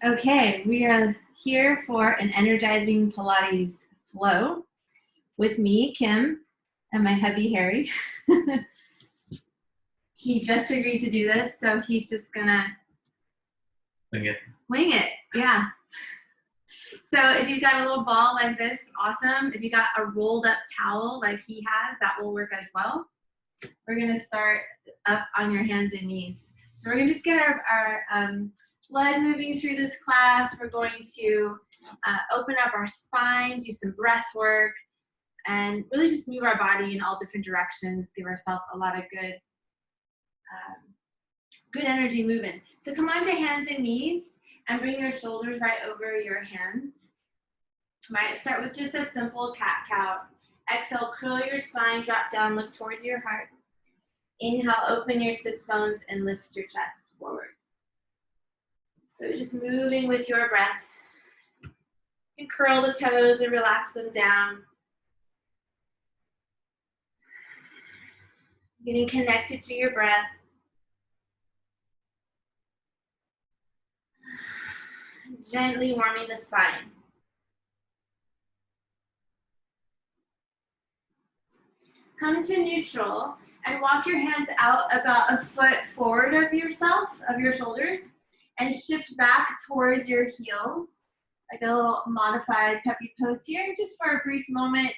Okay, we are here for an energizing Pilates flow with me, Kim, and my hubby, Harry. He just agreed to do this, so he's just gonna wing it. Wing it, yeah. So if you've got a little ball like this, awesome. If you got a rolled up towel like he has, that will work as well. We're gonna start up on your hands and knees. So we're gonna just get our blood moving through this class. We're going to open up our spine, do some breath work, and really just move our body in all different directions, give ourselves a lot of good energy moving. So come on to hands and knees and bring your shoulders right over your hands. Right, start with just a simple cat-cow. Exhale, curl your spine, drop down, look towards your heart. Inhale, open your sits bones and lift your chest forward. So just moving with your breath. You can curl the toes and relax them down. Getting connected to your breath. Gently warming the spine. Come to neutral and walk your hands out about a foot forward of yourself, of your shoulders, and shift back towards your heels, like a little modified peppy pose here, just for a brief moment,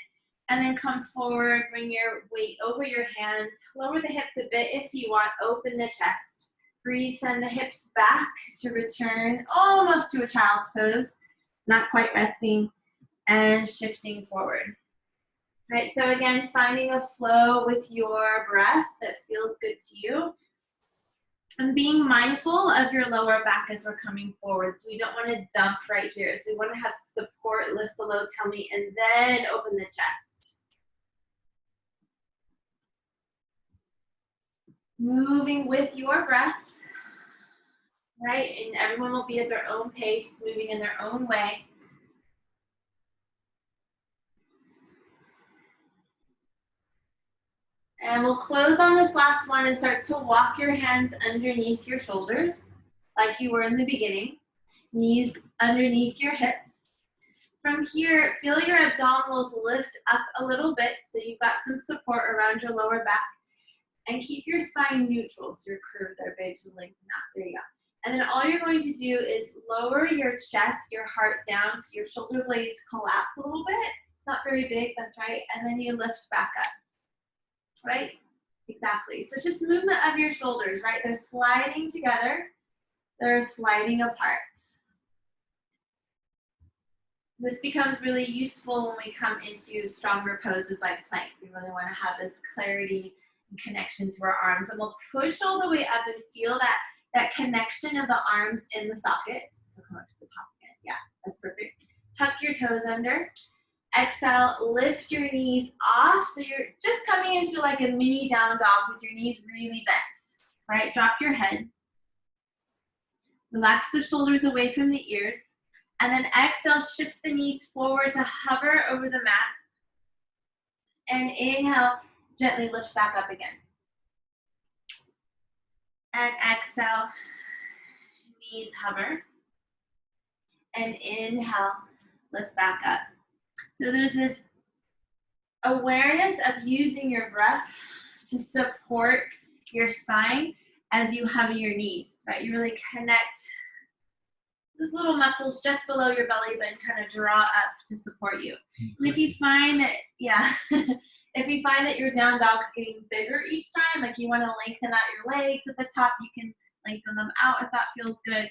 and then come forward, bring your weight over your hands, lower the hips a bit if you want, open the chest. Breathe, send the hips back to return almost to a child's pose, not quite resting, and shifting forward. Right, so again, finding a flow with your breath that feels good to you. And being mindful of your lower back as we're coming forward. So we don't want to dump right here. So we want to have support, lift the low tummy, and then open the chest. Moving with your breath. Right, and everyone will be at their own pace, moving in their own way. And we'll close on this last one and start to walk your hands underneath your shoulders, like you were in the beginning. Knees underneath your hips. From here, feel your abdominals lift up a little bit so you've got some support around your lower back. And keep your spine neutral, so you're curved there, babe, so lengthen out. There you go. And then all you're going to do is lower your chest, your heart down, so your shoulder blades collapse a little bit. It's not very big, that's right. And then you lift back up. Right? Exactly. So just movement of your shoulders, right? They're sliding together. They're sliding apart. This becomes really useful when we come into stronger poses like plank. We really want to have this clarity and connection to our arms. And we'll push all the way up and feel that connection of the arms in the sockets. So come up to the top again. Yeah, that's perfect. Tuck your toes under. Exhale, lift your knees off. So you're just coming into like a mini down dog with your knees really bent. Right? Drop your head. Relax the shoulders away from the ears. And then exhale, shift the knees forward to hover over the mat. And inhale, gently lift back up again. And exhale, knees hover. And inhale, lift back up. So there's this awareness of using your breath to support your spine as you hover your knees, right? You really connect those little muscles just below your belly button, kind of draw up to support you. And if you find that, yeah, if you find that your down dog's getting bigger each time, like you want to lengthen out your legs at the top, you can lengthen them out if that feels good.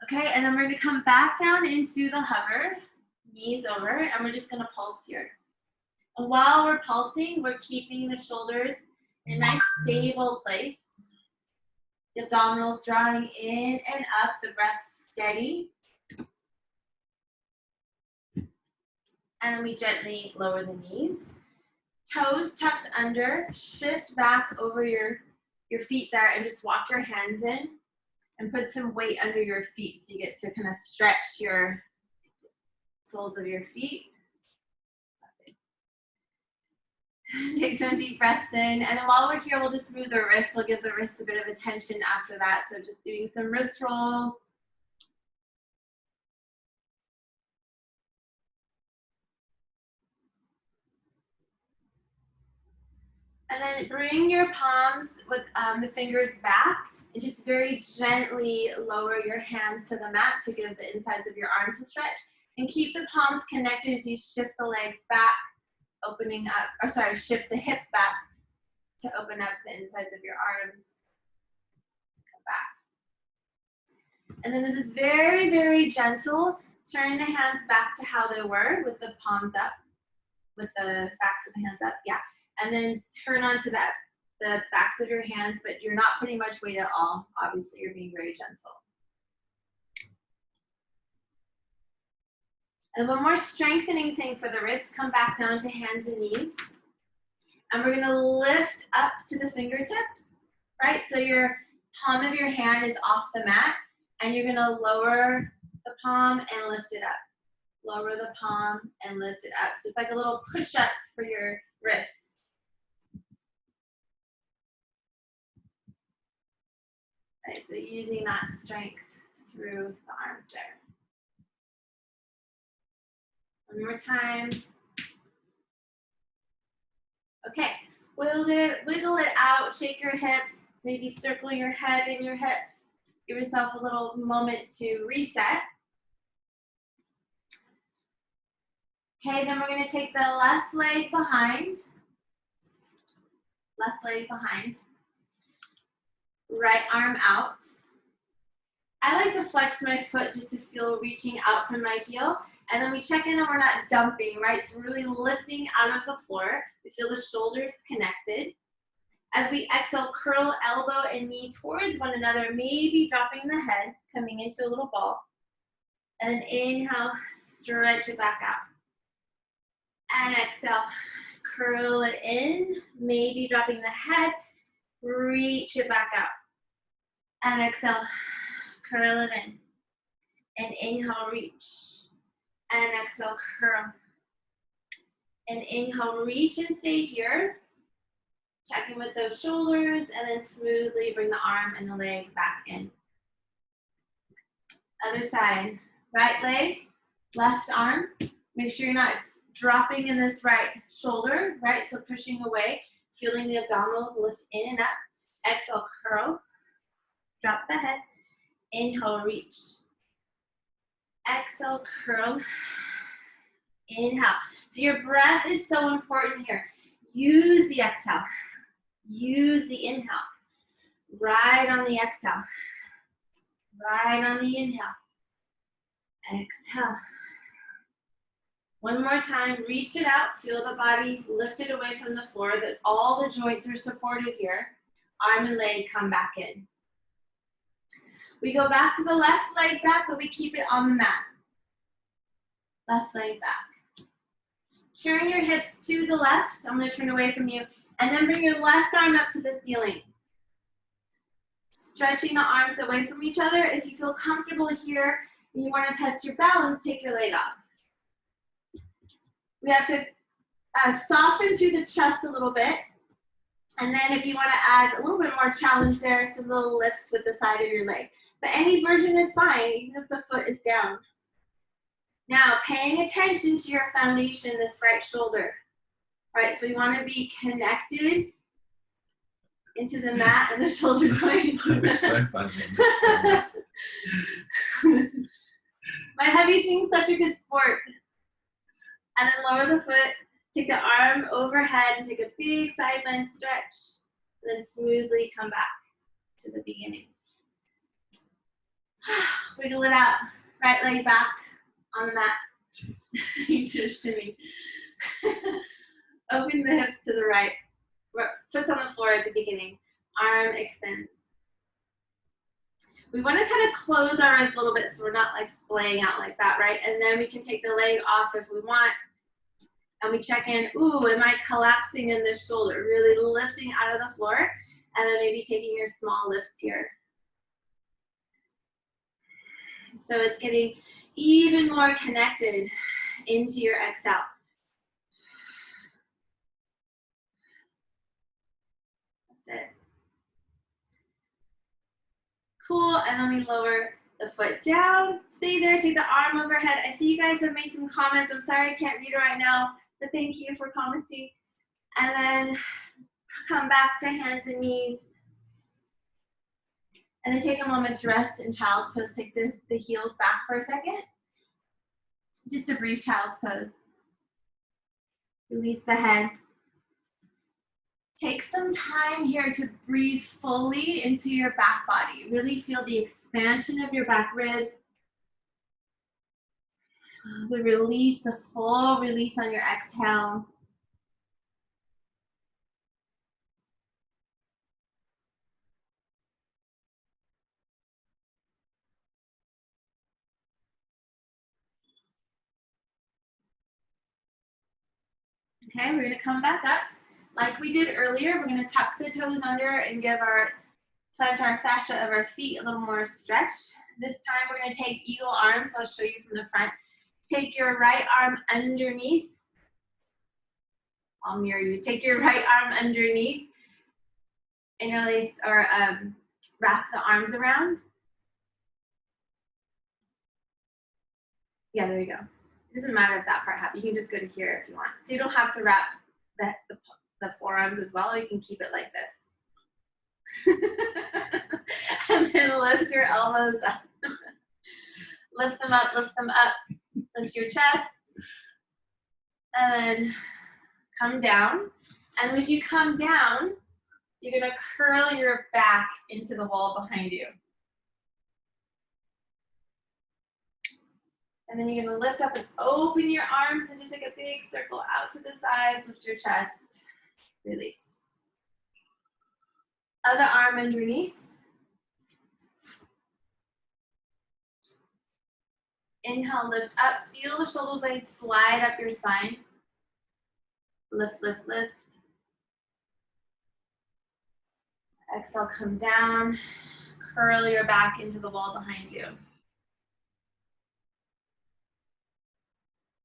Okay, and then we're going to come back down into the hover, knees over, and we're just going to pulse here. And while we're pulsing, we're keeping the shoulders in a nice stable place. The abdominals drawing in and up, the breath steady. And then we gently lower the knees. Toes tucked under, shift back over your feet there and just walk your hands in and put some weight under your feet so you get to kind of stretch your soles of your feet. Take some deep breaths in. And then while we're here, we'll just move the wrist. We'll give the wrist a bit of attention after that. So just doing some wrist rolls. And then bring your palms with the fingers back and just very gently lower your hands to the mat to give the insides of your arms a stretch. And keep the palms connected as you shift the legs back, opening up, or sorry, shift the hips back to open up the insides of your arms. Come back. And then this is very, very gentle. Turn the hands back to how they were with the palms up, with the backs of the hands up, yeah. And then turn onto that, the backs of your hands, but you're not putting much weight at all. Obviously, you're being very gentle. And one more strengthening thing for the wrists, come back down to hands and knees. And we're gonna lift up to the fingertips, right? So your palm of your hand is off the mat, and you're gonna lower the palm and lift it up. Lower the palm and lift it up. So it's like a little push up for your wrists. Right, so using that strength through the arms there. One more time. Okay, wiggle it out, shake your hips, maybe circle your head in your hips. Give yourself a little moment to reset. Okay, then we're gonna take the left leg behind. Left leg behind. Right arm out. I like to flex my foot just to feel reaching out from my heel. And then we check in and we're not dumping, right? So really lifting out of the floor. We feel the shoulders connected. As we exhale, curl elbow and knee towards one another, maybe dropping the head, coming into a little ball. And then inhale, stretch it back out. And exhale, curl it in, maybe dropping the head, reach it back out. And exhale, curl it in. And inhale, reach. And exhale, curl. And inhale, reach and stay here. Check in with those shoulders, and then smoothly bring the arm and the leg back in. Other side, right leg, left arm. Make sure you're not dropping in this right shoulder, right? So pushing away, feeling the abdominals lift in and up. Exhale, curl, drop the head. Inhale, reach. Exhale, curl. Inhale. So your breath is so important here. Use the exhale. Use the inhale. Right on the exhale. Right on the inhale. Exhale. One more time, reach it out. Feel the body lifted away from the floor, that all the joints are supported here. Arm and leg come back in. We go back to the left leg back, but we keep it on the mat. Left leg back. Turn your hips to the left. I'm going to turn away from you. And then bring your left arm up to the ceiling. Stretching the arms away from each other. If you feel comfortable here and you want to test your balance, take your leg off. We have to soften through the chest a little bit. And then if you want to add a little bit more challenge there, some little lifts with the side of your leg. But any version is fine, even if the foot is down. Now, paying attention to your foundation, this right shoulder. All right, so we want to be connected into the mat and the shoulder joint. So funny. My hubby's being such a good sport. And then lower the foot, take the arm overhead and take a big side bend stretch. And then smoothly come back to the beginning. Wiggle it out. Right leg back on the mat. Just shimmy. Open the hips to the right. Foot's on the floor at the beginning. Arm extends. We want to kind of close our ribs a little bit so we're not like splaying out like that, right? And then we can take the leg off if we want. And we check in, ooh, am I collapsing in this shoulder? Really lifting out of the floor. And then maybe taking your small lifts here. So it's getting even more connected into your exhale. Cool, and then we lower the foot down. Stay there, take the arm overhead. I see you guys have made some comments. I'm sorry I can't read it right now, but thank you for commenting. And then come back to hands and knees. And then take a moment to rest in child's pose. Take the heels back for a second. Just a brief child's pose. Release the head. Take some time here to breathe fully into your back body. Really feel the expansion of your back ribs. The release, the full release on your exhale. Okay, we're gonna come back up. Like we did earlier, we're gonna tuck the toes under and give our plantar fascia of our feet a little more stretch. This time we're gonna take eagle arms. I'll show you from the front. Take your right arm underneath. I'll mirror you. Take your right arm underneath. Interlace or wrap the arms around. Yeah, there you go. It doesn't matter if that part happens. You can just go to here if you want. So you don't have to wrap the forearms as well. You can keep it like this. And then lift your elbows up. Lift them up, lift them up. Lift your chest. And then come down. And as you come down, you're gonna curl your back into the wall behind you. And then you're gonna lift up and open your arms and just take a big circle out to the sides, lift your chest, release. Other arm underneath. Inhale, lift up, feel the shoulder blades slide up your spine. Lift, lift, lift. Exhale, come down, curl your back into the wall behind you.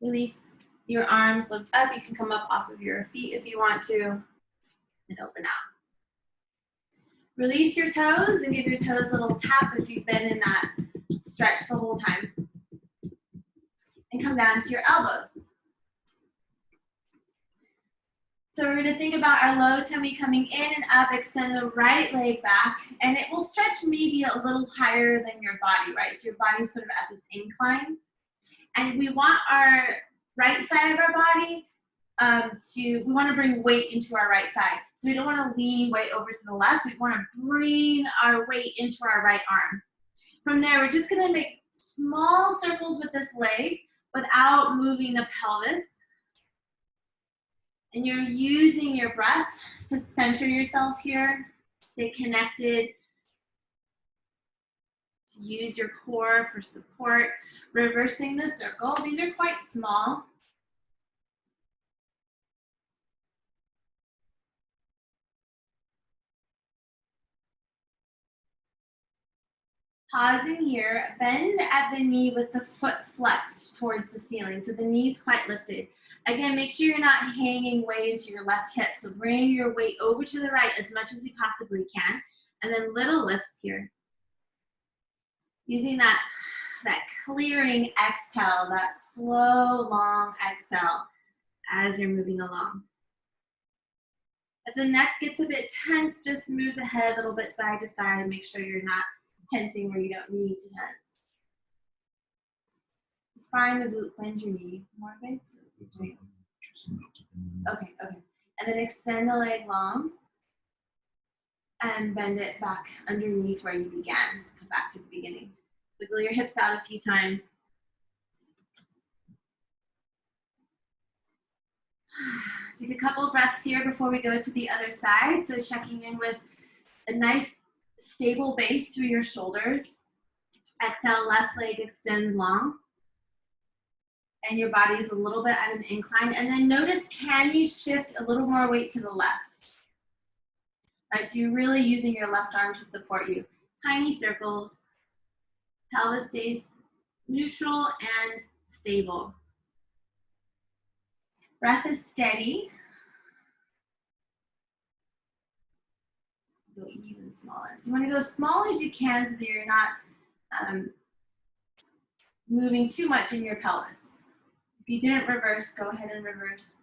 Release your arms, lift up. You can come up off of your feet if you want to, and open out. Release your toes and give your toes a little tap if you've been in that stretch the whole time. And come down to your elbows. So we're gonna think about our low tummy coming in and up, extend the right leg back, and it will stretch maybe a little higher than your body, right? So your body's sort of at this incline. And we want our right side of our body we want to bring weight into our right side. So we don't want to lean way over to the left. We want to bring our weight into our right arm. From there, we're just going to make small circles with this leg without moving the pelvis. And you're using your breath to center yourself here. Stay connected. To use your core for support. Reversing the circle. These are quite small. Pausing here, bend at the knee with the foot flexed towards the ceiling. So the knee's quite lifted. Again, make sure you're not hanging way into your left hip. So bring your weight over to the right as much as you possibly can. And then little lifts here. Using that clearing exhale, that slow, long exhale as you're moving along. If the neck gets a bit tense, just move the head a little bit side to side and make sure you're not tensing where you don't need to tense. Find the glute, bend your knee. More bend. Okay. And then extend the leg long and bend it back underneath where you began. Come back to the beginning. Wiggle your hips out a few times. Take a couple of breaths here before we go to the other side. So checking in with a nice stable base through your shoulders. Exhale, left leg extends long. And your body is a little bit at an incline. And then notice, can you shift a little more weight to the left? Right, so you're really using your left arm to support you. Tiny circles. Pelvis stays neutral and stable. Breath is steady. Go even smaller. So you want to go as small as you can so that you're not moving too much in your pelvis. If you didn't reverse, go ahead and reverse.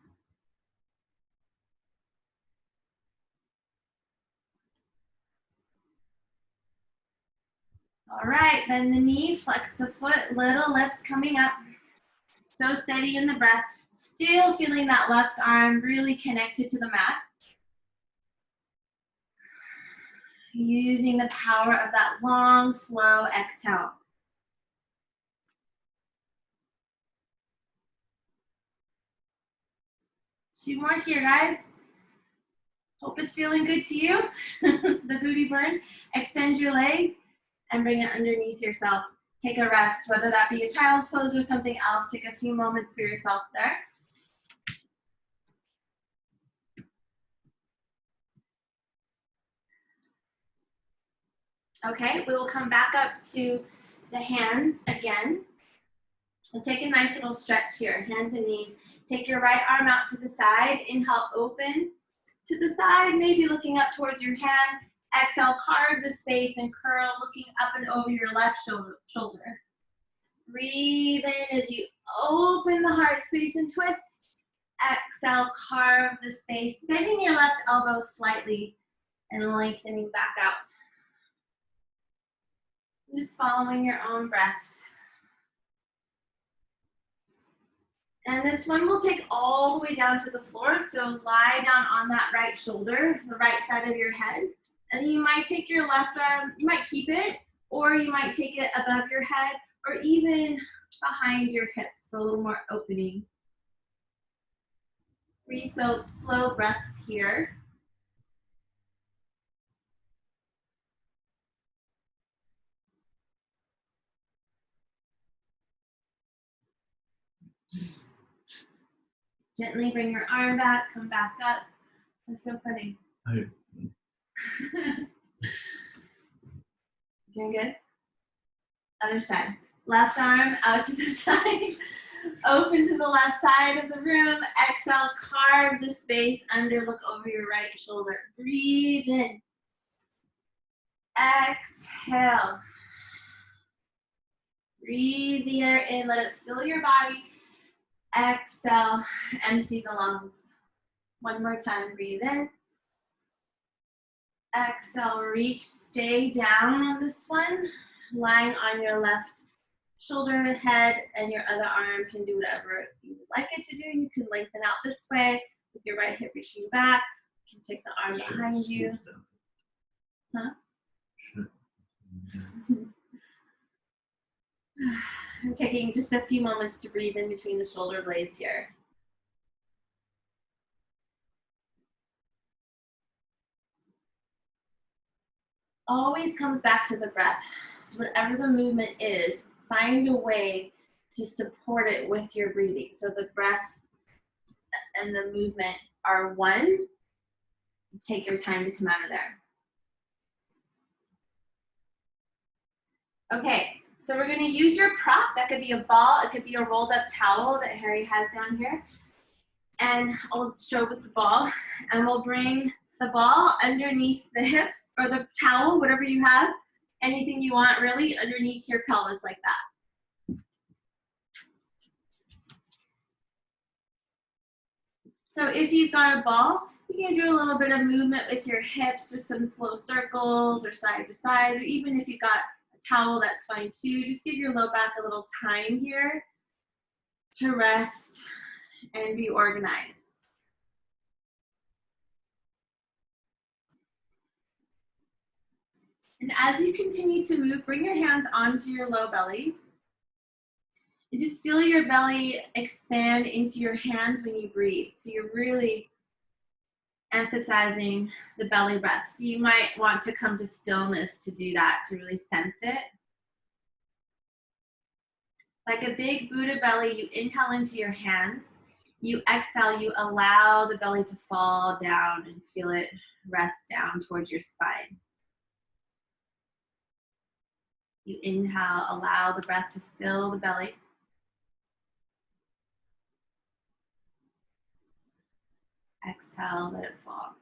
All right, bend the knee, flex the foot, little lifts coming up. So steady in the breath. Still feeling that left arm really connected to the mat. Using the power of that long, slow exhale. Two more here, guys. Hope it's feeling good to you. The booty burn. Extend your leg and bring it underneath yourself. Take a rest, whether that be a child's pose or something else. Take a few moments for yourself there. Okay, we will come back up to the hands again. And take a nice little stretch here, hands and knees. Take your right arm out to the side. Inhale, open to the side, maybe looking up towards your hand. Exhale, carve the space and curl, looking up and over your left shoulder. Breathe in as you open the heart space and twist. Exhale, carve the space, bending your left elbow slightly and lengthening back out. Just following your own breath. And this one will take all the way down to the floor, so lie down on that right shoulder, the right side of your head. And you might take your left arm, you might keep it, or you might take it above your head, or even behind your hips for a little more opening. 3 slow breaths here. Gently bring your arm back, come back up. That's so funny. Hi. Doing good? Other side. Left arm out to the side. Open to the left side of the room. Exhale, carve the space under, look over your right shoulder. Breathe in. Exhale. Breathe the air in, let it fill your body. Exhale, empty the lungs. One more time, breathe in. Exhale, reach, stay down on this one. Lying on your left shoulder, head, and your other arm can do whatever you would like it to do. You can lengthen out this way with your right hip reaching back. You can take the arm behind you. Huh? I'm taking just a few moments to breathe in between the shoulder blades here. Always comes back to the breath. So whatever the movement is, find a way to support it with your breathing. So the breath and the movement are one. Take your time to come out of there. Okay, so we're gonna use your prop. That could be a ball, it could be a rolled up towel that Harry has down here. And I'll show with the ball, and we'll bring the ball underneath the hips, or the towel, whatever you have, anything you want really, underneath your pelvis like that. So if you've got a ball, you can do a little bit of movement with your hips, just some slow circles or side to side, or even if you've got a towel, that's fine too. Just give your low back a little time here to rest and be organized. And as you continue to move, bring your hands onto your low belly. And just feel your belly expand into your hands when you breathe. So you're really emphasizing the belly breath. So you might want to come to stillness to do that, to really sense it. Like a big Buddha belly, you inhale into your hands. You exhale, you allow the belly to fall down and feel it rest down towards your spine. You inhale, allow the breath to fill the belly. Exhale, let it fall.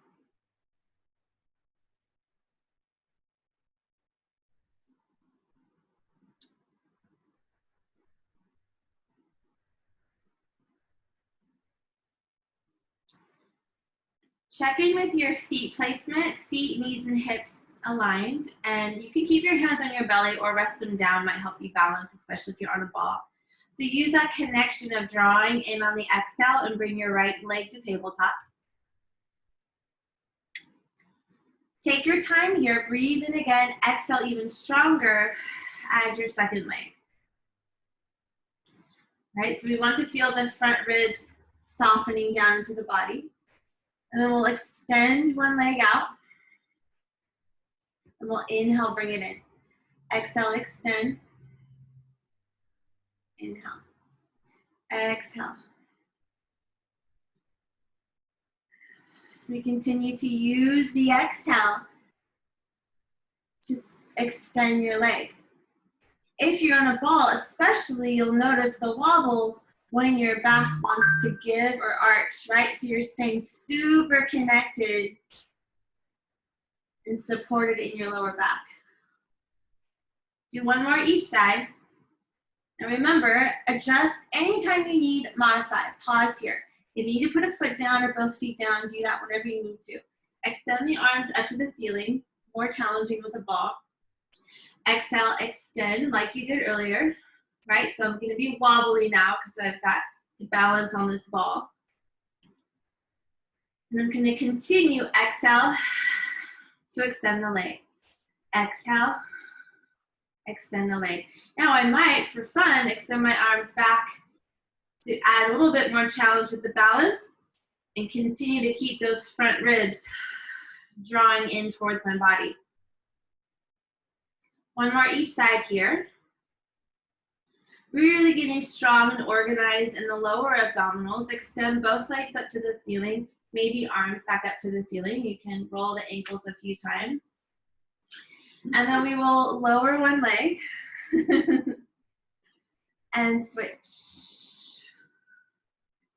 Check in with your feet placement, feet, knees, and hips aligned. And you can keep your hands on your belly or rest them down, might help you balance, especially if you're on a ball. So use that connection of drawing in on the exhale and bring your right leg to tabletop. Take your time here, breathe in again, exhale even stronger, add your second leg. Right, so we want to feel the front ribs softening down into the body. And then we'll extend one leg out. And we'll inhale, bring it in. Exhale, extend. Inhale. Exhale. So you continue to use the exhale to extend your leg. If you're on a ball, especially, you'll notice the wobbles when your back wants to give or arch, right? So you're staying super connected and supported in your lower back. Do one more each side. And remember, adjust anytime you need, modify. Pause here. If you need to put a foot down or both feet down, do that whenever you need to. Extend the arms up to the ceiling, more challenging with a ball. Exhale, extend like you did earlier, right? So I'm going to be wobbly now because I've got to balance on this ball. And I'm going to continue, exhale to extend the leg. Exhale, extend the leg. Now I might, for fun, extend my arms back to add a little bit more challenge with the balance and continue to keep those front ribs drawing in towards my body. One more each side here. Really getting strong and organized in the lower abdominals. Extend both legs up to the ceiling, maybe arms back up to the ceiling. You can roll the ankles a few times. And then we will lower one leg and switch.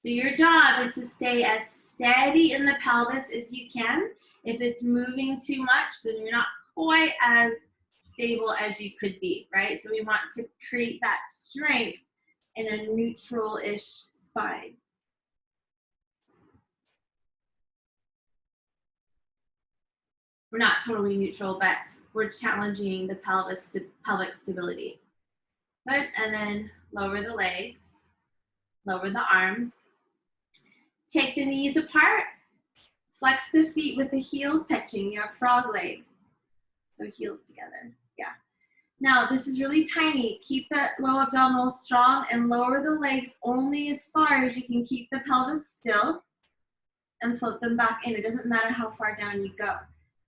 So your job is to stay as steady in the pelvis as you can. If it's moving too much, then you're not quite as stable as you could be, right? So we want to create that strength in a neutral-ish spine. We're not totally neutral, but we're challenging the pelvic stability. Good, and then lower the legs, lower the arms. Take the knees apart, flex the feet with the heels touching. You have frog legs, so heels together, yeah. Now this is really tiny. Keep the low abdominals strong and lower the legs only as far as you can keep the pelvis still and float them back in. It doesn't matter how far down you go.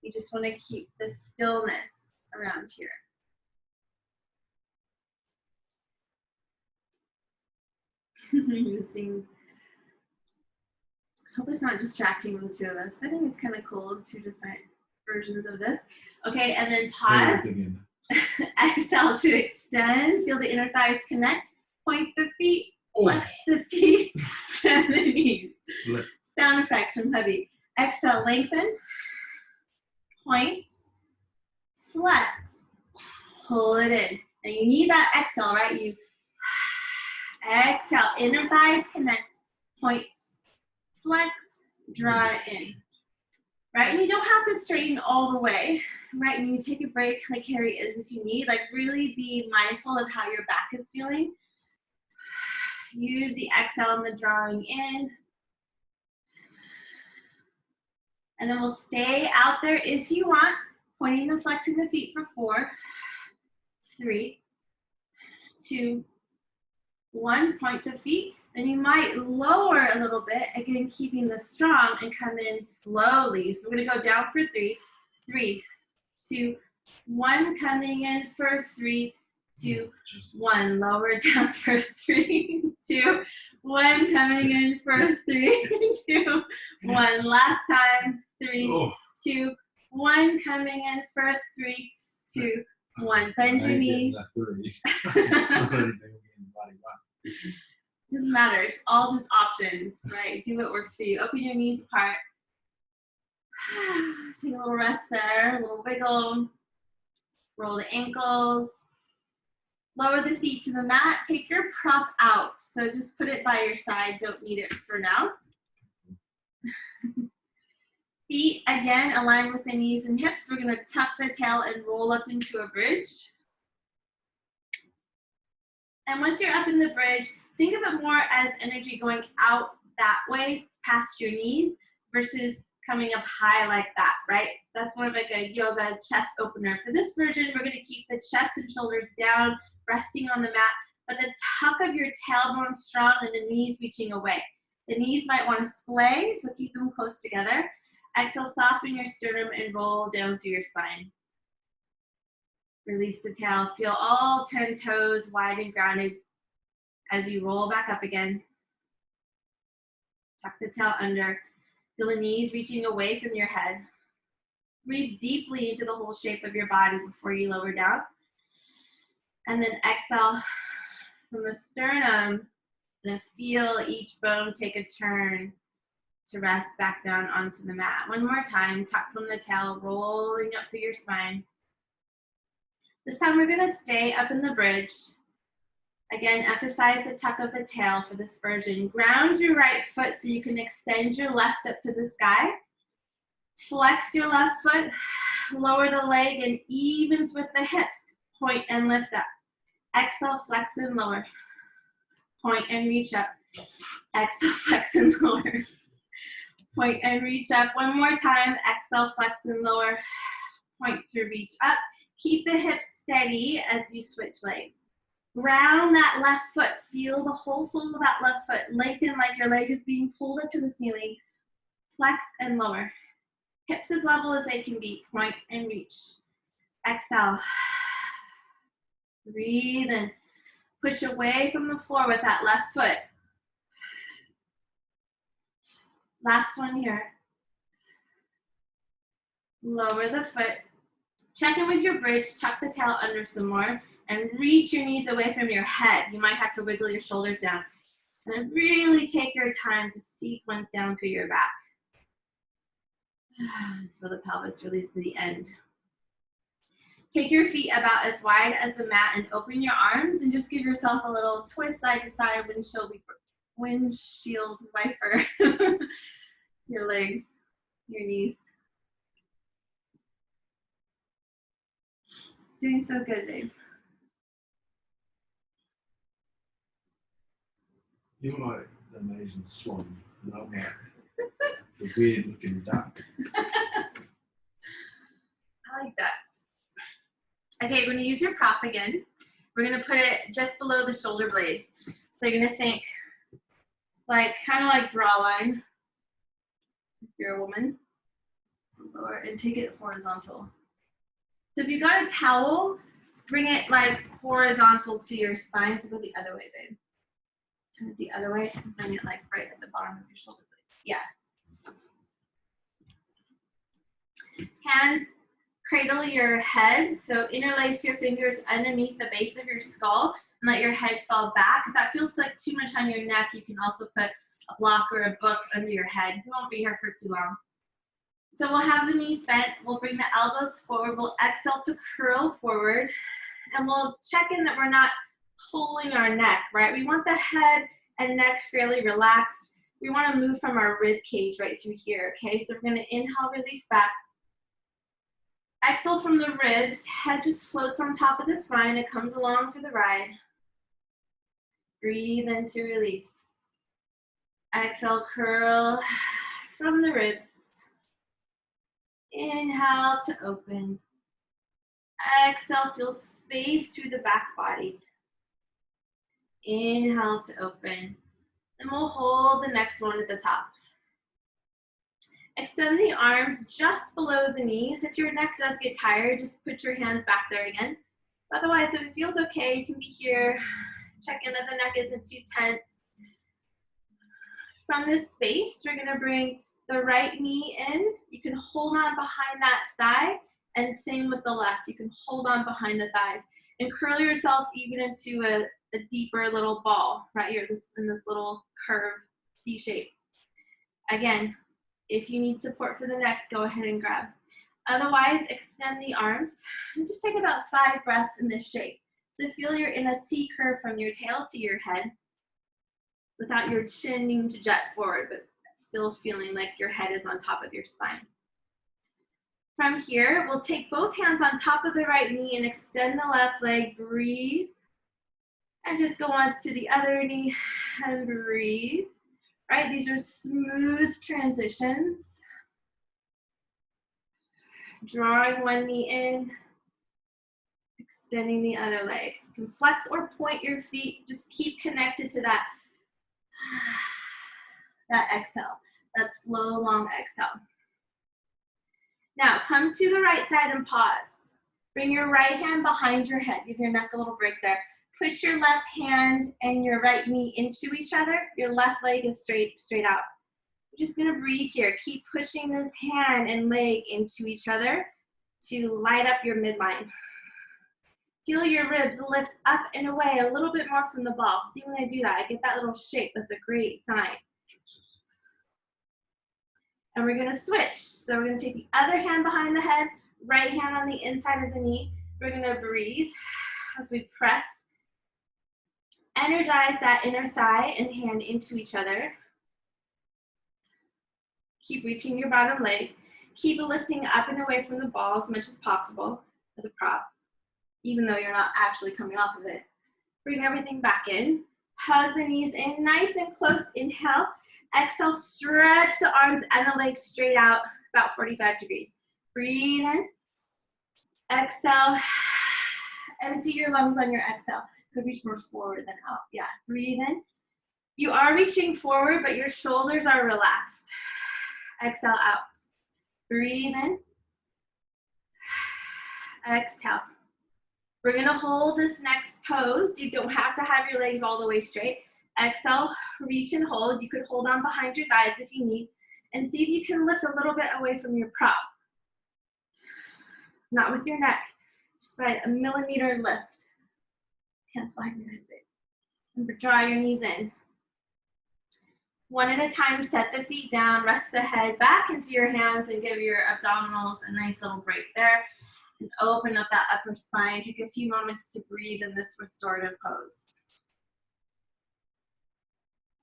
You just want to keep the stillness around here. I hope it's not distracting the two of us. I think it's kind of cool, two different versions of this. Okay, and then pause. Exhale to extend. Feel the inner thighs connect. Point the feet. Flex the feet. Bend the knees. Sound effects from hubby. Exhale, lengthen. Point. Flex. Pull it in. And you need that exhale, right? You exhale. Inner thighs connect. Point. Flex. Draw it in. Right? And you don't have to straighten all the way. Right, and you take a break like Harry is if you need. Like really be mindful of how your back is feeling. Use the exhale and the drawing in. And then we'll stay out there if you want, pointing and flexing the feet for 4, 3, 2, 1. Point the feet. Then you might lower a little bit, again keeping this strong, and come in slowly. So we're going to go down for 3, 3, 2, 1, coming in for 3, 2, 1, lower down for 3, 2, 1, coming in for 3, 2, 1, last time, 3, 2, 1, coming in for 3, 2, 1, bend your knees. Doesn't matter, it's all just options, right? Do what works for you. Open your knees apart. Take a little rest there, a little wiggle. Roll the ankles. Lower the feet to the mat. Take your prop out. So just put it by your side. Don't need it for now. Feet, again, align with the knees and hips. We're gonna tuck the tail and roll up into a bridge. And once you're up in the bridge, think of it more as energy going out that way, past your knees, versus coming up high like that, right? That's more of like a yoga chest opener. For this version, we're gonna keep the chest and shoulders down, resting on the mat, but the tuck of your tailbone strong and the knees reaching away. The knees might wanna splay, so keep them close together. Exhale, soften your sternum and roll down through your spine. Release the tail. Feel all 10 toes wide and grounded as you roll back up again. Tuck the tail under. Feel the knees reaching away from your head. Breathe deeply into the whole shape of your body before you lower down. And then exhale from the sternum and feel each bone take a turn to rest back down onto the mat. One more time, tuck from the tail, rolling up through your spine. This time we're gonna stay up in the bridge. Again, emphasize the tuck of the tail for this version. Ground your right foot so you can extend your left up to the sky. Flex your left foot, lower the leg and even with the hips. Point and lift up. Exhale, flex and lower. Point and reach up. Exhale, flex and lower. Point and reach up. One more time. Exhale, flex and lower. Point to reach up. Keep the hips steady as you switch legs. Ground that left foot. Feel the whole sole of that left foot. Lengthen like your leg is being pulled up to the ceiling. Flex and lower. Hips as level as they can be. Point and reach. Exhale. Breathe and push away from the floor with that left foot. Last one here. Lower the foot. Check in with your bridge, tuck the tail under some more, and reach your knees away from your head. You might have to wiggle your shoulders down. And then really take your time to sequence down through your back. Feel the pelvis release to the end. Take your feet about as wide as the mat and open your arms and just give yourself a little twist side to side windshield wiper. Your legs, your knees. Doing so good, babe. You're like an Asian swan, and I'm like the weird looking duck. I like ducks. Okay, we're gonna use your prop again. We're gonna put it just below the shoulder blades. So you're gonna think like, kind of like bra line, if you're a woman. So lower and take it horizontal. So if you got a towel, bring it like horizontal to your spine. So go the other way, babe. Turn it the other way and bring it like right at the bottom of your shoulder blades. Yeah. Hands cradle your head. So interlace your fingers underneath the base of your skull and let your head fall back. If that feels like too much on your neck, you can also put a block or a book under your head. You won't be here for too long. So we'll have the knees bent. We'll bring the elbows forward. We'll exhale to curl forward. And we'll check in that we're not pulling our neck, right? We want the head and neck fairly relaxed. We want to move from our rib cage right through here, okay? So we're going to inhale, release back. Exhale from the ribs. Head just floats on top of the spine. It comes along for the ride. Breathe in to release. Exhale, curl from the ribs. Inhale to open. Exhale, feel space through the back body. Inhale to open. Then we'll hold the next one at the top. Extend the arms just below the knees. If your neck does get tired, just put your hands back there again. Otherwise, if it feels okay, you can be here. Check in that the neck isn't too tense. From this space, we're gonna bring the right knee in. You can hold on behind that thigh, and same with the left. You can hold on behind the thighs and curl yourself even into a deeper little ball right here in this little curve C shape. Again, if you need support for the neck, go ahead and grab. Otherwise, extend the arms and just take about 5 breaths in this shape. So feel you're in a C curve from your tail to your head without your chin needing to jet forward, but still feeling like your head is on top of your spine. From here, we'll take both hands on top of the right knee and extend the left leg. Breathe. And just go on to the other knee and breathe. Right, these are smooth transitions. Drawing one knee in, extending the other leg. You can flex or point your feet. Just keep connected to that, that exhale, that slow, long exhale. Now, come to the right side and pause. Bring your right hand behind your head. Give your neck a little break there. Push your left hand and your right knee into each other. Your left leg is straight out. You're just gonna breathe here. Keep pushing this hand and leg into each other to light up your midline. Feel your ribs lift up and away a little bit more from the ball. See when I do that, I get that little shake. That's a great sign. And we're gonna switch. So we're gonna take the other hand behind the head, right hand on the inside of the knee. We're gonna breathe as we press. Energize that inner thigh and hand into each other. Keep reaching your bottom leg. Keep lifting up and away from the ball as much as possible as a prop, even though you're not actually coming off of it. Bring everything back in. Hug the knees in nice and close. Inhale. Exhale, stretch the arms and the legs straight out, about 45 degrees. Breathe in. Exhale. Empty your lungs on your exhale. Could reach more forward than out. Yeah, breathe in. You are reaching forward, but your shoulders are relaxed. Exhale out. Breathe in. Exhale. We're gonna hold this next pose. You don't have to have your legs all the way straight. Exhale, reach and hold. You could hold on behind your thighs if you need. And see if you can lift a little bit away from your prop. Not with your neck, just by a millimeter lift. Hands behind your head. And draw your knees in. One at a time, set the feet down, rest the head back into your hands and give your abdominals a nice little break there. And open up that upper spine. Take a few moments to breathe in this restorative pose.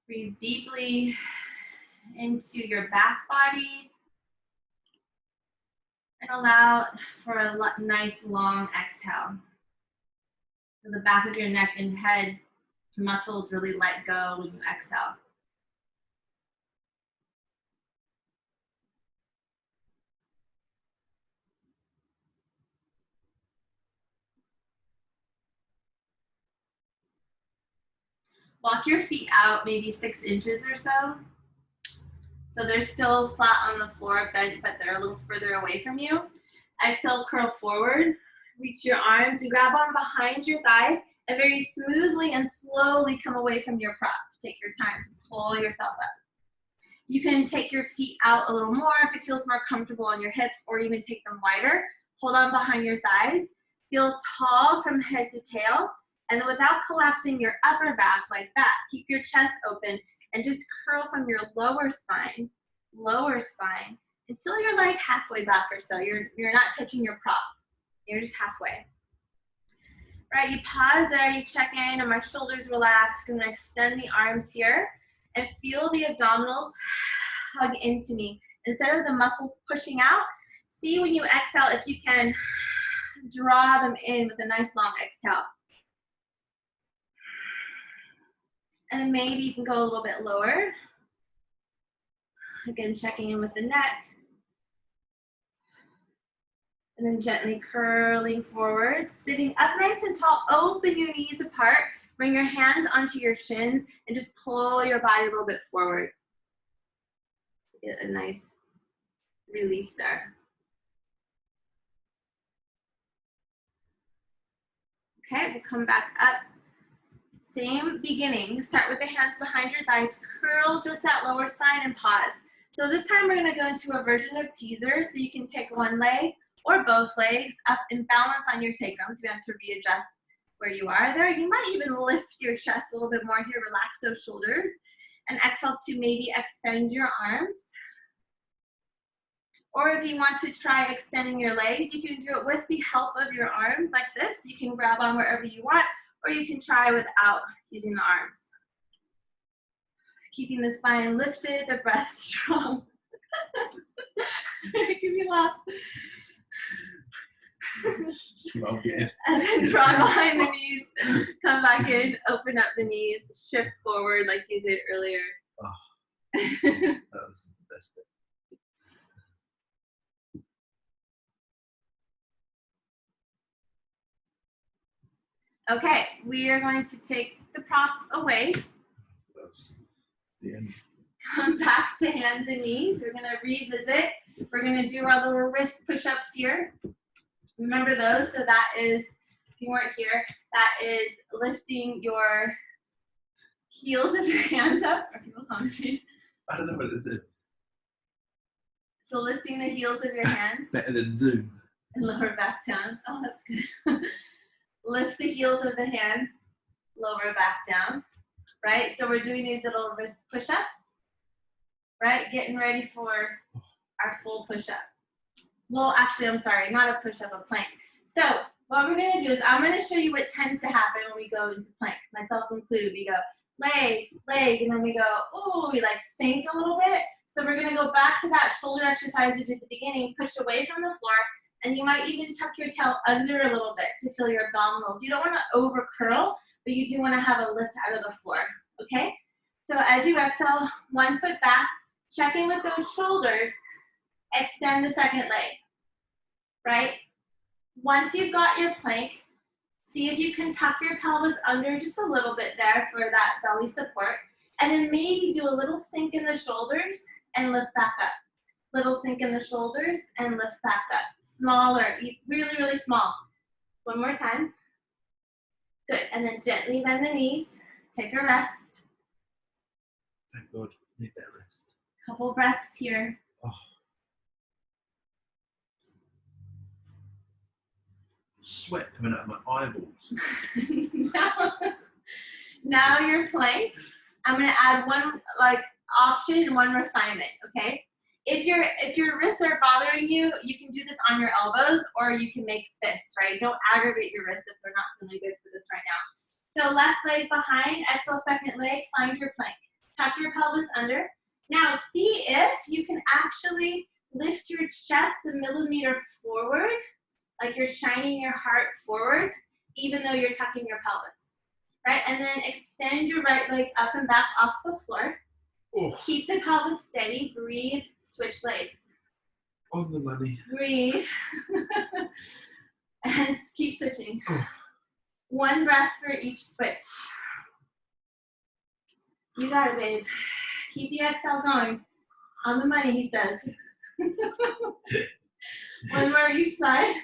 Breathe deeply into your back body. And allow for a nice long exhale. So the back of your neck and head muscles really let go when you exhale. Walk your feet out maybe 6 inches or so. So they're still flat on the floor, but they're a little further away from you. Exhale, curl forward. Reach your arms and grab on behind your thighs and very smoothly and slowly come away from your prop. Take your time to pull yourself up. You can take your feet out a little more if it feels more comfortable on your hips, or even take them wider. Hold on behind your thighs. Feel tall from head to tail. And then without collapsing your upper back like that, keep your chest open and just curl from your lower spine, until you're like halfway back or so. You're not touching your prop. You're just halfway. Right, you pause there, you check in, and my shoulders relax. I'm gonna extend the arms here and feel the abdominals hug into me. Instead of the muscles pushing out, see when you exhale if you can draw them in with a nice long exhale. And then maybe you can go a little bit lower. Again, checking in with the neck. And then gently curling forward, sitting up nice and tall. Open your knees apart. Bring your hands onto your shins and just pull your body a little bit forward. Get a nice release there. Okay, we'll come back up. Same beginning. Start with the hands behind your thighs. Curl just that lower spine and pause. So this time we're going to go into a version of teaser. So you can take one leg or both legs up and balance on your sacrum. So you have to readjust where you are there. You might even lift your chest a little bit more here. Relax those shoulders. And exhale to maybe extend your arms. Or if you want to try extending your legs, you can do it with the help of your arms like this. You can grab on wherever you want, or you can try without using the arms. Keeping the spine lifted, the breath strong. Give me a laugh. Smoke it. And then draw behind the knees. Come back in, open up the knees, shift forward like you did earlier. Oh, that was the best bit. Okay, we are going to take the prop away. That was the end. Come back to hands and knees. We're going to revisit. We're going to do our little wrist push-ups here. Remember those? So that is, if you weren't here, that is lifting your heels of your hands up. Are people commenting? I don't know what it is. So lifting the heels of your hands. Better than Zoom. And lower back down. Oh, that's good. Lift the heels of the hands, lower back down, right? So we're doing these little wrist push-ups, right? Getting ready for our full push-up. Well, actually, I'm sorry, not a push-up, a plank. So what we're gonna do is I'm gonna show you what tends to happen when we go into plank, myself included. We go leg, leg, and then we go, oh, we like sink a little bit. So we're gonna go back to that shoulder exercise we did at the beginning, push away from the floor, and you might even tuck your tail under a little bit to feel your abdominals. You don't want to over curl, but you do want to have a lift out of the floor, okay? So as you exhale, 1 foot back, check in with those shoulders, extend the second leg, right? Once you've got your plank, see if you can tuck your pelvis under just a little bit there for that belly support, and then maybe do a little sink in the shoulders and lift back up. Little sink in the shoulders and lift back up. Smaller, really, really small. One more time. Good, and then gently bend the knees. Take a rest. Thank God, need that rest. Couple breaths here. Oh. Sweat coming out of my eyeballs. now your plank. I'm gonna add one option and one refinement, okay? If your wrists are bothering you, you can do this on your elbows or you can make fists, right? Don't aggravate your wrists if they're not feeling good for this right now. So left leg behind, exhale second leg, find your plank. Tuck your pelvis under. Now see if you can actually lift your chest a millimeter forward, like you're shining your heart forward, even though you're tucking your pelvis, right? And then extend your right leg up and back off the floor. Oh. Keep the pelvis steady, breathe, switch legs. On the money. Breathe. And keep switching. Oh. 1 breath for each switch. You got it, babe. Keep the exhale going. On the money, he says. 1 more each side.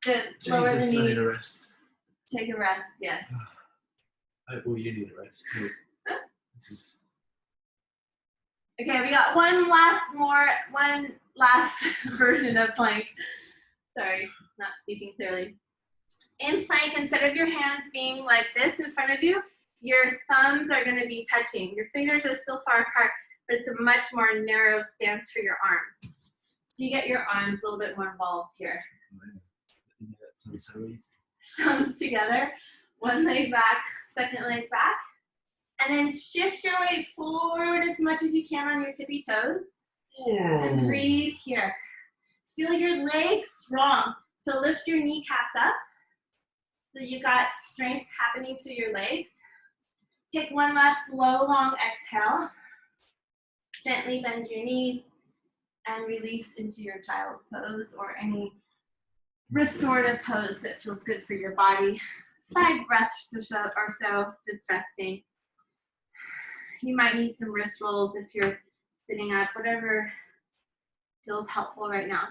Good. Lower the Jesus, I knees. need a rest. Take a rest, yes. Well, you need a rest too. Okay, we got one last version of plank. Sorry, not speaking clearly. In plank, instead of your hands being like this in front of you, your thumbs are gonna be touching. Your fingers are still far apart, but it's a much more narrow stance for your arms. So you get your arms a little bit more involved here. Yeah, that sounds so easy. Thumbs together, 1 leg back, second leg back. And then shift your weight forward as much as you can on your tippy toes. And breathe here. Feel your legs strong. So lift your kneecaps up. So you got strength happening through your legs. Take 1 last slow, long exhale. Gently bend your knees and release into your child's pose or any restorative pose that feels good for your body. 5 breaths or so, just resting. You might need some wrist rolls if you're sitting up, whatever feels helpful right now.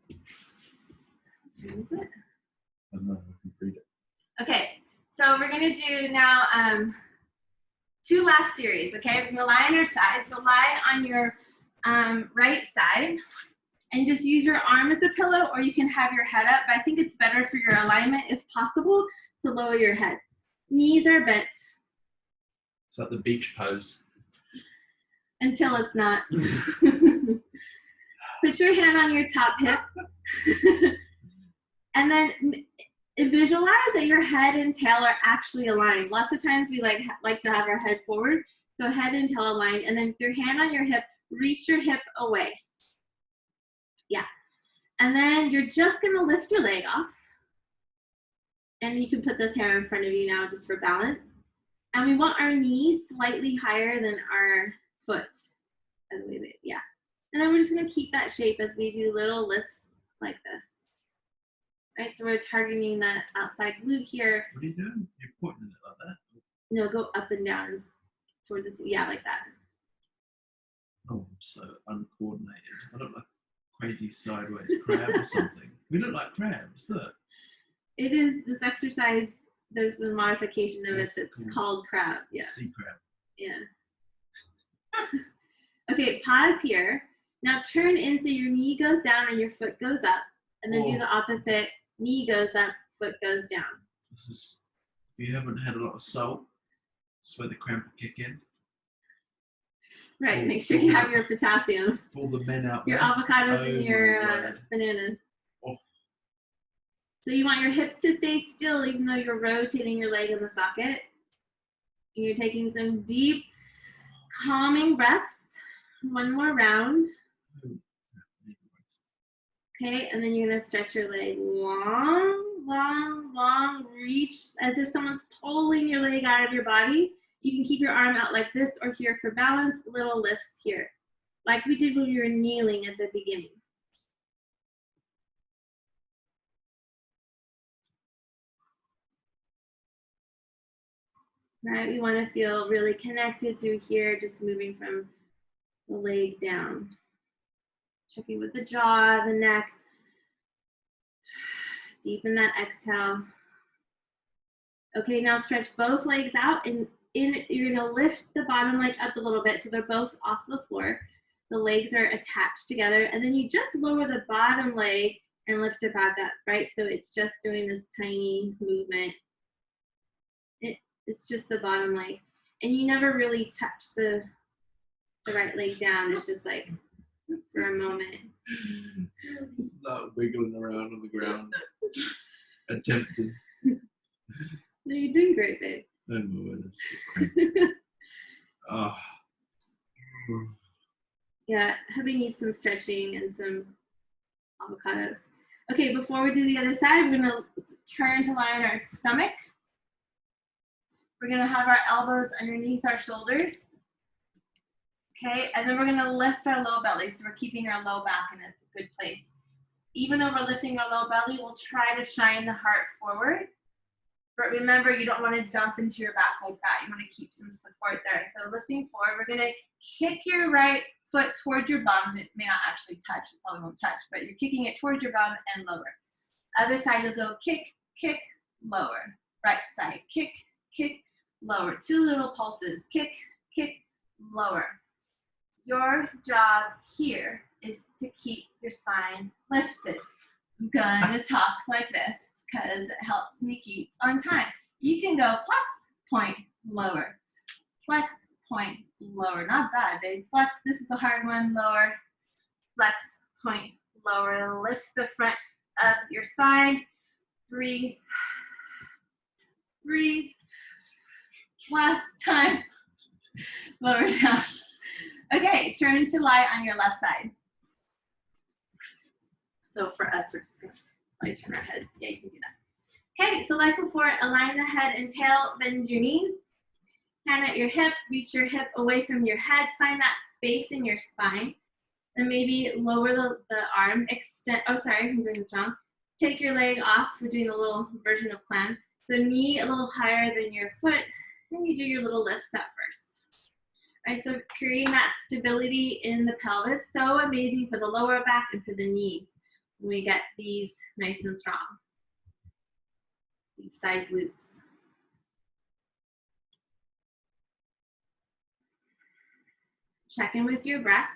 What time is it? I don't know, I can read it. Okay, so we're gonna do now 2 last series, okay? We're gonna lie on your side. So lie on your right side and just use your arm as a pillow, or you can have your head up, but I think it's better for your alignment, if possible, to lower your head. Knees are bent. It's like the beach pose. Until it's not. Put your hand on your top hip. And then visualize that your head and tail are actually aligned. Lots of times we like to have our head forward, so head and tail aligned, and then with your hand on your hip, reach your hip away. Yeah. And then you're just gonna lift your leg off. And you can put this hair in front of you now just for balance. And we want our knees slightly higher than our foot. Yeah. And then we're just gonna keep that shape as we do little lifts like this. Right, so we're targeting that outside glute here. What are you doing? You're pointing it like that? No, go up and down towards this, yeah, like that. Oh, I'm so uncoordinated. I look like a crazy sideways crab or something. We look like crabs, look. It is, this exercise, there's a modification of it that's cool. called crab, yeah. Sea crab. Yeah. Okay, pause here. Now turn in so your knee goes down and your foot goes up. And then do the opposite. Knee goes up, foot goes down. This is, if you haven't had a lot of salt, that's where the cramp will kick in. Right, make sure you have your potassium. For all the men out your there. Avocados and your bananas. Oh. So you want your hips to stay still even though you're rotating your leg in the socket. And you're taking some deep, calming breaths. One more round. Okay, and then you're gonna stretch your leg long, long, long, reach as if someone's pulling your leg out of your body. You can keep your arm out like this or here for balance, little lifts here. Like we did when we were kneeling at the beginning. Right, we wanna feel really connected through here, just moving from the leg down. Checking with the jaw, the neck. Deepen that exhale. Okay, now stretch both legs out and you're gonna lift the bottom leg up a little bit so they're both off the floor. The legs are attached together and then you just lower the bottom leg and lift it back up, right? So it's just doing this tiny movement. It's just the bottom leg. And you never really touch the right leg down. It's just like for a moment. It's not wiggling around on the ground. Attempting. No, you're doing great, babe. Oh. Yeah, hubby needs some stretching and some avocados. Okay, before we do the other side, we're gonna turn to lie on our stomach. We're gonna have our elbows underneath our shoulders. Okay, and then we're gonna lift our low belly, so we're keeping our low back in a good place. Even though we're lifting our low belly, we'll try to shine the heart forward. But remember, you don't want to dump into your back like that. You want to keep some support there. So lifting forward, we're going to kick your right foot towards your bum. It may not actually touch. It probably won't touch, but you're kicking it towards your bum and lower. Other side, you'll go kick, kick, lower. Right side, kick, kick, lower. 2 little pulses. Kick, kick, lower. Your job here is to keep your spine lifted. I'm gonna talk like this because it helps me keep on time. You can go flex, point, lower. Flex, point, lower. Not bad, babe. Flex, this is the hard one, lower. Flex, point, lower. Lift the front of your spine. Breathe. Breathe. Last time. Lower down. Okay, turn to lie on your left side. So for us, we're just going to turn our heads. Yeah, you can do that. Okay, so like before, align the head and tail, bend your knees. Hand at your hip, reach your hip away from your head. Find that space in your spine. And maybe lower the arm, extend, oh sorry, I'm doing this wrong. Take your leg off, we're doing a little version of climb. So knee a little higher than your foot, and you do your little lifts at first. All right, so creating that stability in the pelvis, so amazing for the lower back and for the knees when we get these nice and strong. These side glutes. Check in with your breath.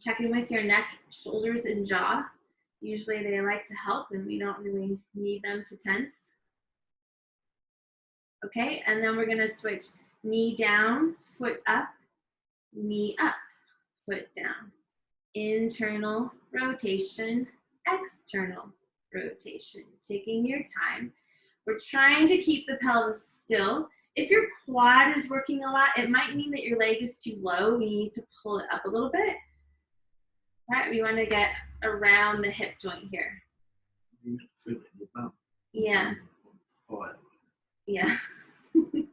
Check in with your neck, shoulders, and jaw. Usually they like to help and we don't really need them to tense. Okay, and then we're gonna switch knee down, foot up, knee up, foot down. Internal rotation, external rotation. Taking your time. We're trying to keep the pelvis still. If your quad is working a lot, it might mean that your leg is too low. We need to pull it up a little bit. Right, we want to get around the hip joint here. You feel it in your bum. Yeah. Fire. Yeah. The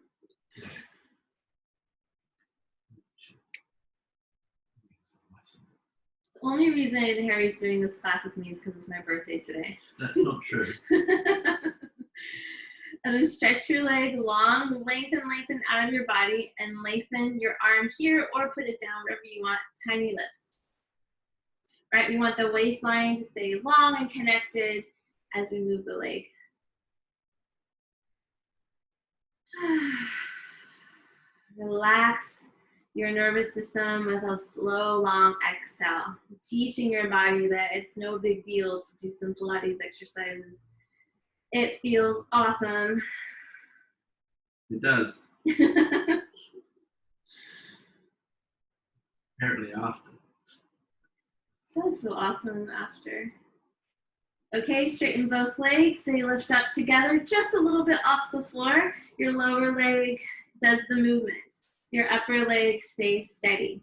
only reason Harry's doing this class with me is because it's my birthday today. That's not true. And then stretch your leg long, lengthen out of your body, and lengthen your arm here or put it down wherever you want, tiny lifts. Right, we want the waistline to stay long and connected as we move the leg. Relax your nervous system with a slow, long exhale. Teaching your body that it's no big deal to do some Pilates exercises. It feels awesome. It does. Apparently after. It does feel awesome after. Okay, straighten both legs. They lift up together just a little bit off the floor. Your lower leg does the movement. Your upper leg stays steady.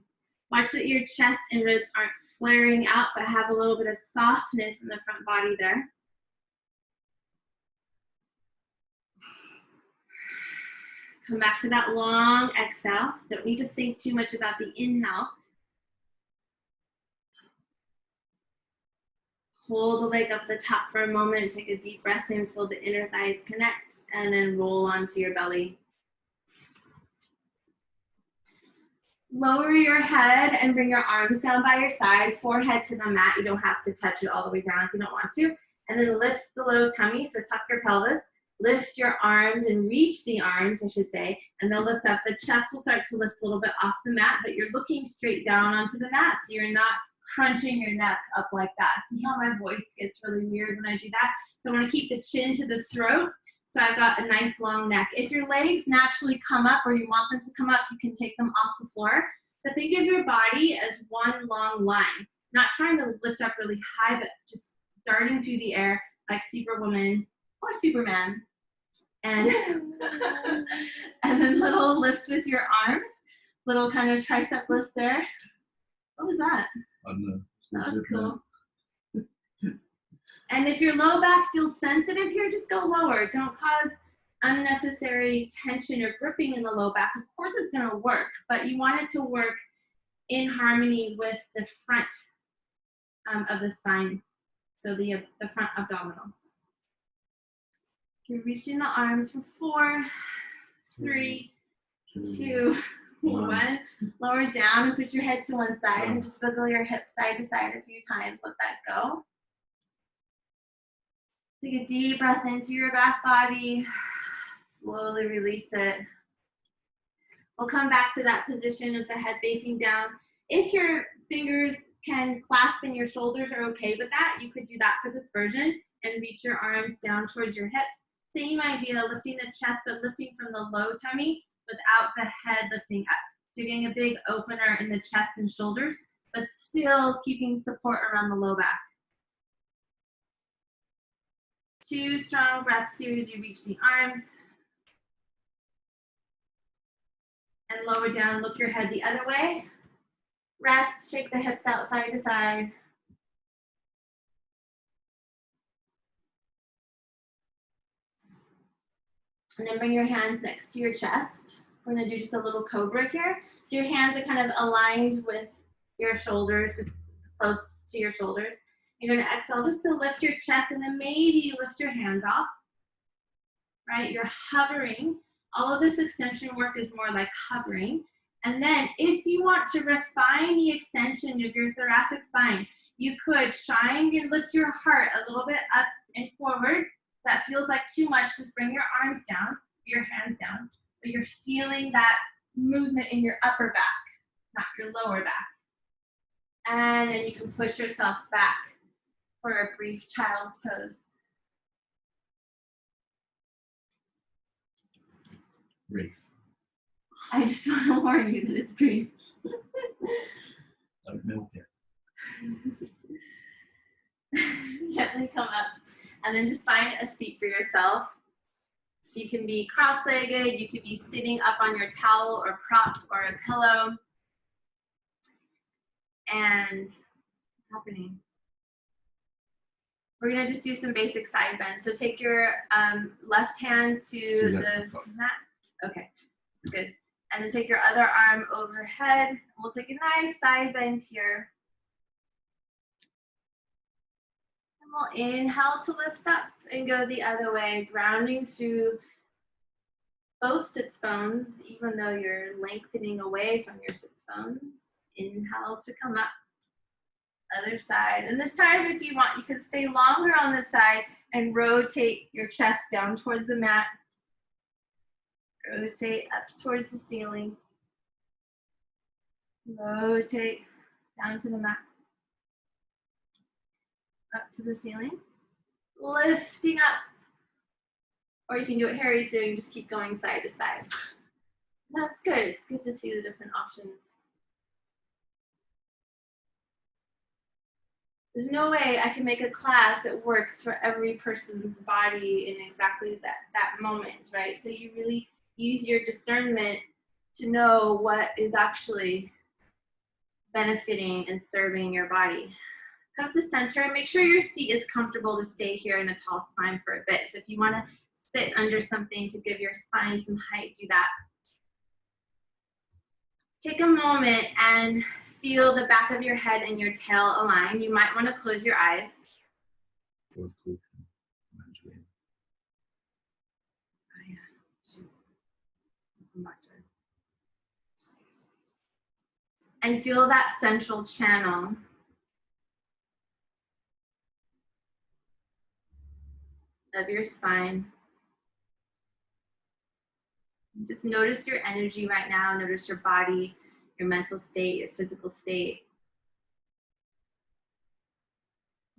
Watch that your chest and ribs aren't flaring out, but have a little bit of softness in the front body there. Come back to that long exhale. Don't need to think too much about the inhale. Hold the leg up the top for a moment. Take a deep breath in, feel the inner thighs connect, and then roll onto your belly. Lower your head and bring your arms down by your side, forehead to the mat. You don't have to touch it all the way down if you don't want to. And then lift the low tummy, so tuck your pelvis. Lift your arms and reach the arms, I should say, and they'll lift up. The chest will start to lift a little bit off the mat, but you're looking straight down onto the mat, so you're not crunching your neck up like that. See how my voice gets really weird when I do that? So I want to keep the chin to the throat, so I've got a nice long neck. If your legs naturally come up or you want them to come up, you can take them off the floor. But think of your body as one long line, not trying to lift up really high, but just darting through the air like Superwoman or Superman. And, and then little lifts with your arms, little kind of tricep lifts there. What was that? I don't know. That was cool. And if your low back feels sensitive here, just go lower. Don't cause unnecessary tension or gripping in the low back. Of course it's going to work, but you want it to work in harmony with the front of the spine, so the front abdominals. You're reaching the arms for 4, 3, 2, 1. Lower down and push your head to one side and just wiggle your hips side to side a few times. Let that go. Take a deep breath into your back body. Slowly release it. We'll come back to that position with the head facing down. If your fingers can clasp and your shoulders are okay with that, you could do that for this version and reach your arms down towards your hips. Same idea, lifting the chest, but lifting from the low tummy without the head lifting up. So you're getting a big opener in the chest and shoulders, but still keeping support around the low back. 2 strong breaths here as you reach the arms. And lower down, look your head the other way. Rest, shake the hips out side to side. And then bring your hands next to your chest. We're gonna do just a little cobra here. So your hands are kind of aligned with your shoulders, just close to your shoulders. You're gonna exhale just to lift your chest and then maybe lift your hands off, right? You're hovering. All of this extension work is more like hovering. And then if you want to refine the extension of your thoracic spine, you could shine and lift your heart a little bit up and forward. That feels like too much, just bring your arms down, your hands down, but you're feeling that movement in your upper back, not your lower back. And then you can push yourself back for a brief child's pose. Brief. I just want to warn you that it's brief. Don't milk it. Gently come up and then just find a seat for yourself. You can be cross-legged, you could be sitting up on your towel or prop or a pillow. And what's happening? We're gonna just do some basic side bends. So take your left hand to the mat. Okay, that's good. And then take your other arm overhead. We'll take a nice side bend here. And we'll inhale to lift up and go the other way, grounding through both sits bones, even though you're lengthening away from your sits bones. Inhale to come up. Other side. And this time, if you want, you can stay longer on this side and rotate your chest down towards the mat. Rotate up towards the ceiling. Rotate down to the mat. Up to the ceiling. Lifting up. Or you can do what Harry's doing, just keep going side to side. That's good. It's good to see the different options. There's no way I can make a class that works for every person's body in exactly that moment, right? So you really use your discernment to know what is actually benefiting and serving your body. Come to center. Make sure your seat is comfortable to stay here in a tall spine for a bit. So if you want to sit under something to give your spine some height, do that. Take a moment and feel the back of your head and your tail align. You might want to close your eyes. Oh, yeah. And feel that central channel. Of your spine. Just notice your energy right now. Notice your body, your mental state, your physical state.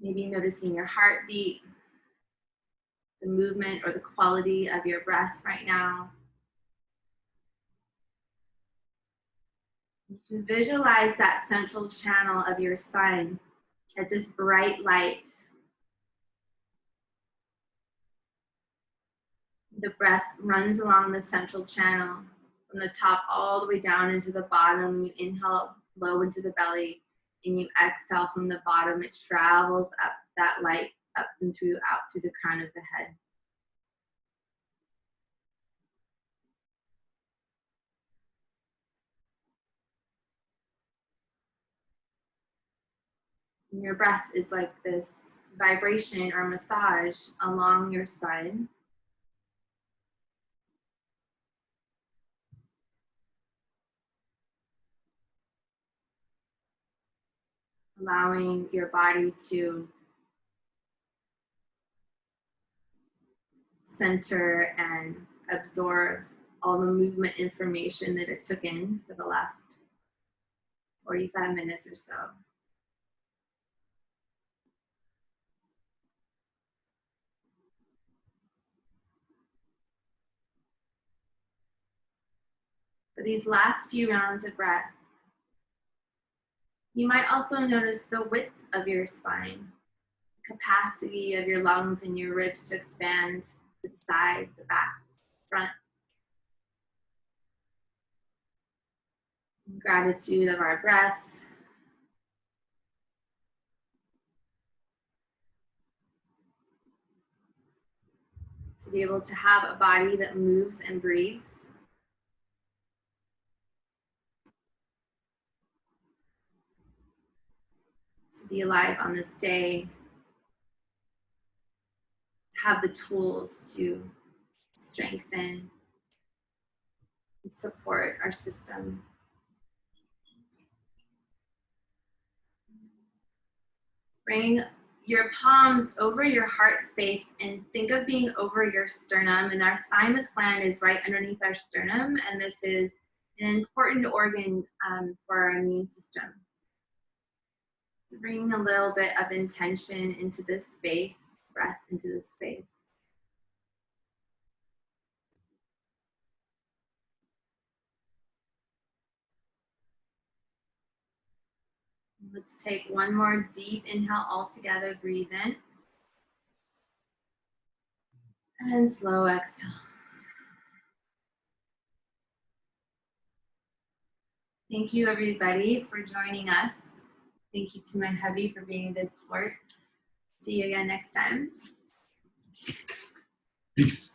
Maybe noticing your heartbeat, the movement or the quality of your breath right now. You can visualize that central channel of your spine as this bright light. The breath runs along the central channel from the top all the way down into the bottom. You inhale low into the belly and you exhale from the bottom. It travels up that light up and through out through the crown of the head. And your breath is like this vibration or massage along your spine. Allowing your body to center and absorb all the movement information that it took in for the last 45 minutes or so. For these last few rounds of breath, you might also notice the width of your spine, capacity of your lungs and your ribs to expand to the sides, the back, front. Gratitude of our breath. To be able to have a body that moves and breathes. To be alive on this day. To have the tools to strengthen and support our system. Bring your palms over your heart space and think of being over your sternum. And our thymus gland is right underneath our sternum. And this is an important organ for our immune system. So bringing a little bit of intention into this space, breath into this space. Let's take one more deep inhale all together. Breathe in. And slow exhale. Thank you, everybody, for joining us. Thank you to my hubby for being a good sport. See you again next time. Peace.